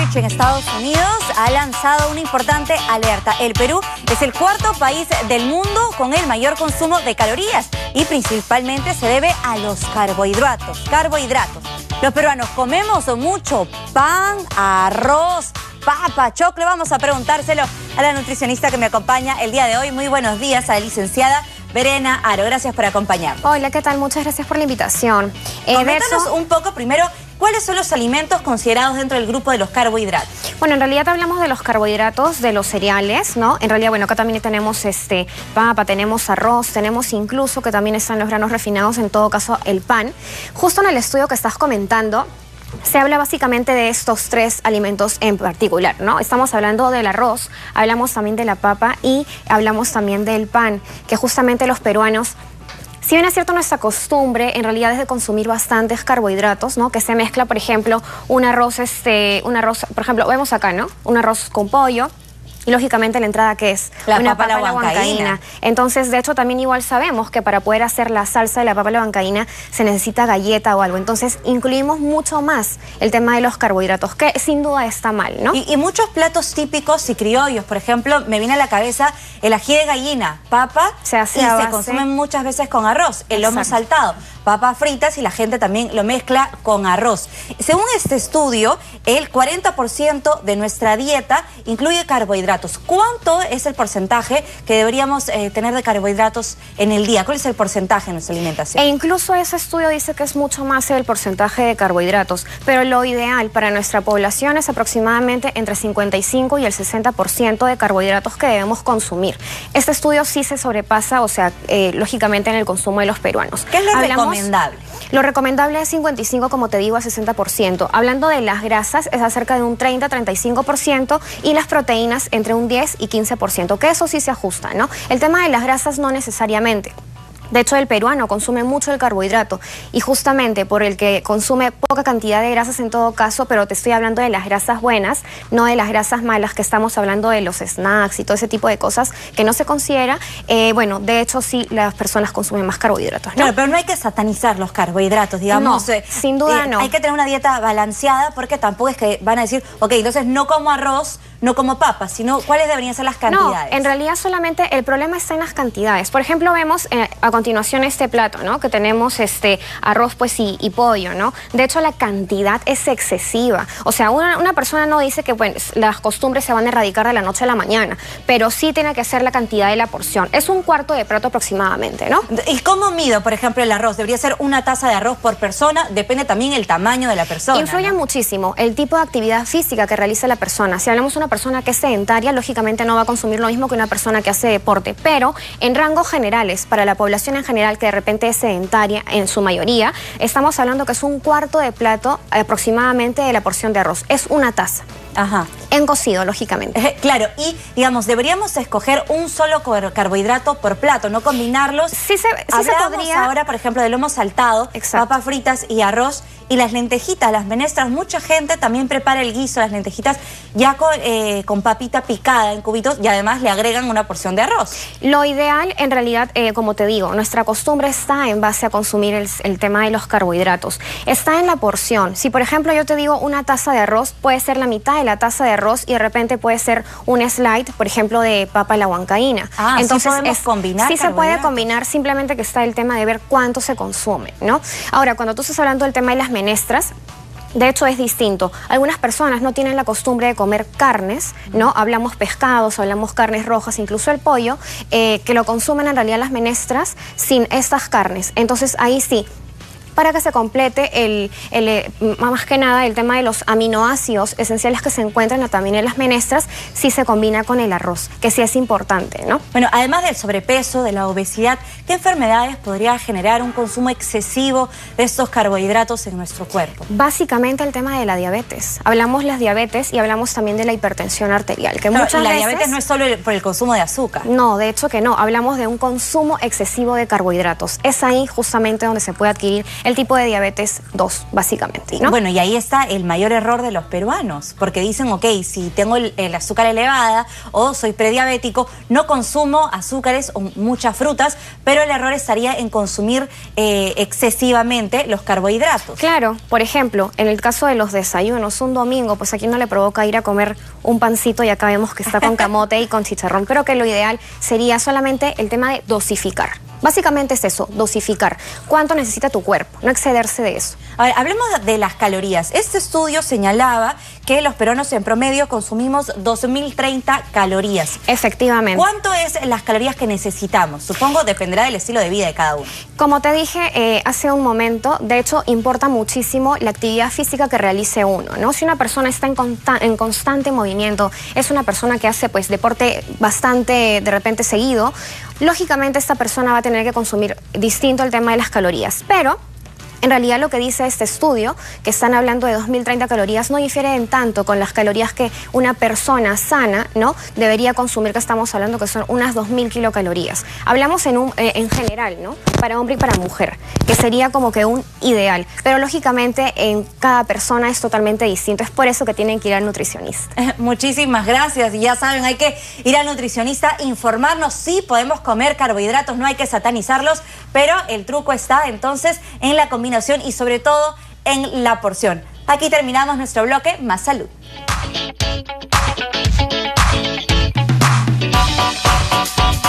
anoche en Estados Unidos ha lanzado una importante alerta. El Perú es el cuarto país del mundo con el mayor consumo de calorías y principalmente se debe a los carbohidratos. Los peruanos comemos mucho pan, arroz, papa, choclo. Vamos a preguntárselo a la nutricionista que me acompaña el día de hoy. Muy buenos días a la licenciada Verena Aro. Gracias por acompañarnos. Hola, ¿qué tal? Muchas gracias por la invitación. Coméntanos un poco primero, ¿cuáles son los alimentos considerados dentro del grupo de los carbohidratos? Bueno, en realidad hablamos de los carbohidratos, de los cereales, ¿no? En realidad, bueno, acá también tenemos papa, tenemos arroz, tenemos incluso que también están los granos refinados, en todo caso el pan. Justo en el estudio que estás comentando, se habla básicamente de estos tres alimentos en particular, ¿no? Estamos hablando del arroz, hablamos también de la papa y hablamos también del pan, que justamente los peruanos, si bien es cierto nuestra costumbre, en realidad es de consumir bastantes carbohidratos, ¿no? Que se mezcla, por ejemplo, un arroz, por ejemplo, vemos acá, ¿no? Un arroz con pollo. Y lógicamente la entrada, ¿qué es? Una papa a la huancaína. Entonces, de hecho, también igual sabemos que para poder hacer la salsa de la papa a la huancaína se necesita galleta o algo. Entonces, incluimos mucho más el tema de los carbohidratos, que sin duda está mal, ¿no? Y muchos platos típicos y criollos, por ejemplo, me viene a la cabeza el ají de gallina, papa, se consumen muchas veces con arroz, el lomo saltado, papas fritas y la gente también lo mezcla con arroz. Según este estudio, el 40% de nuestra dieta incluye carbohidratos. ¿Cuánto es el porcentaje que deberíamos tener de carbohidratos en el día? ¿Cuál es el porcentaje de nuestra alimentación? E incluso ese estudio dice que es mucho más el porcentaje de carbohidratos, pero lo ideal para nuestra población es aproximadamente entre 55 y el 60% de carbohidratos que debemos consumir. Este estudio sí se sobrepasa, o sea, lógicamente en el consumo de los peruanos. ¿Qué es lo recomendable? Lo recomendable es 55, como te digo, a 60%. Hablando de las grasas, es acerca de un 30-35% y las proteínas entre un 10 y 15%, que eso sí se ajusta, ¿no? El tema de las grasas no necesariamente. De hecho, el peruano consume mucho el carbohidrato y justamente por el que consume poca cantidad de grasas en todo caso, pero te estoy hablando de las grasas buenas, no de las grasas malas, que estamos hablando de los snacks y todo ese tipo de cosas que no se considera. Bueno, de hecho sí, las personas consumen más carbohidratos, ¿no? Claro, pero no hay que satanizar los carbohidratos, digamos. No, sin duda no. Hay que tener una dieta balanceada porque tampoco es que van a decir, ok, entonces no como arroz, no como papas, sino cuáles deberían ser las cantidades. No, en realidad solamente el problema está en las cantidades. Por ejemplo, vemos a continuación este plato, ¿no? Que tenemos arroz pues y pollo, ¿no? De hecho, la cantidad es excesiva. O sea, una persona no dice que pues, las costumbres se van a erradicar de la noche a la mañana, pero sí tiene que ser la cantidad de la porción. Es un cuarto de plato aproximadamente, ¿no? ¿Y cómo mido, por ejemplo, el arroz? ¿Debería ser una taza de arroz por persona? Depende también el tamaño de la persona. Influye muchísimo el tipo de actividad física que realiza la persona. Si hablamos de una persona que es sedentaria, lógicamente no va a consumir lo mismo que una persona que hace deporte, pero en rangos generales, para la población en general que de repente es sedentaria en su mayoría, estamos hablando que es un cuarto de plato aproximadamente de la porción de arroz. Es una taza. Ajá. En cocido, lógicamente. Claro, y digamos, deberíamos escoger un solo carbohidrato por plato, no combinarlos. Sí se podría. Ahora, por ejemplo, del lomo saltado, papas fritas y arroz, y las lentejitas, las menestras. Mucha gente también prepara el guiso, las lentejitas, ya con papita picada en cubitos, y además le agregan una porción de arroz. Lo ideal, en realidad, como te digo, nuestra costumbre está en base a consumir el tema de los carbohidratos. Está en la porción. Si, por ejemplo, yo te digo una taza de arroz, puede ser la mitad de la taza de arroz y de repente puede ser un slide, por ejemplo, de papa a la huancaína. Entonces, ¿sí podemos combinar? Sí se puede combinar, simplemente que está el tema de ver cuánto se consume, ¿no? Ahora, cuando tú estás hablando del tema de las menestras, de hecho es distinto. Algunas personas no tienen la costumbre de comer carnes, ¿no? Hablamos pescados, hablamos carnes rojas, incluso el pollo, que lo consumen en realidad las menestras sin estas carnes. Entonces ahí sí, para que se complete más que nada el tema de los aminoácidos esenciales que se encuentran también en las menestras, sí se combina con el arroz, que sí es importante, ¿no? Bueno, además del sobrepeso, de la obesidad, ¿qué enfermedades podría generar un consumo excesivo de estos carbohidratos en nuestro cuerpo? Básicamente el tema de la diabetes. Hablamos las diabetes y hablamos también de la hipertensión arterial, que muchas veces... diabetes no es solo por el consumo de azúcar. No, de hecho que no. Hablamos de un consumo excesivo de carbohidratos. Es ahí justamente donde se puede adquirir el tipo de diabetes 2, básicamente, ¿no? Bueno, y ahí está el mayor error de los peruanos, porque dicen, ok, si tengo el azúcar elevada o soy prediabético, no consumo azúcares o muchas frutas, pero el error estaría en consumir excesivamente los carbohidratos. Claro, por ejemplo, en el caso de los desayunos, un domingo, pues aquí no le provoca ir a comer un pancito y acá vemos que está con camote y con chicharrón, pero que lo ideal sería solamente el tema de dosificar. Básicamente es eso, dosificar. ¿Cuánto necesita tu cuerpo? No excederse de eso. A ver, hablemos de las calorías. Este estudio señalaba que los peruanos en promedio consumimos 2.030 calorías. Efectivamente. ¿Cuánto es las calorías que necesitamos? Supongo dependerá del estilo de vida de cada uno. Como te dije hace un momento, de hecho importa muchísimo la actividad física que realice uno, ¿no? Si una persona está en constante movimiento, es una persona que hace pues deporte bastante de repente seguido, lógicamente esta persona va a tener que consumir distinto el tema de las calorías, pero en realidad lo que dice este estudio, que están hablando de 2.030 calorías, no difieren tanto con las calorías que una persona sana, ¿no?, debería consumir, que estamos hablando que son unas 2.000 kilocalorías. Hablamos en general, ¿no?, para hombre y para mujer, que sería como que un ideal. Pero lógicamente en cada persona es totalmente distinto. Es por eso que tienen que ir al nutricionista. Muchísimas gracias. Y ya saben, hay que ir al nutricionista, informarnos. Sí, podemos comer carbohidratos, no hay que satanizarlos, pero el truco está entonces en la combinación y sobre todo en la porción. Aquí terminamos nuestro bloque Más Salud.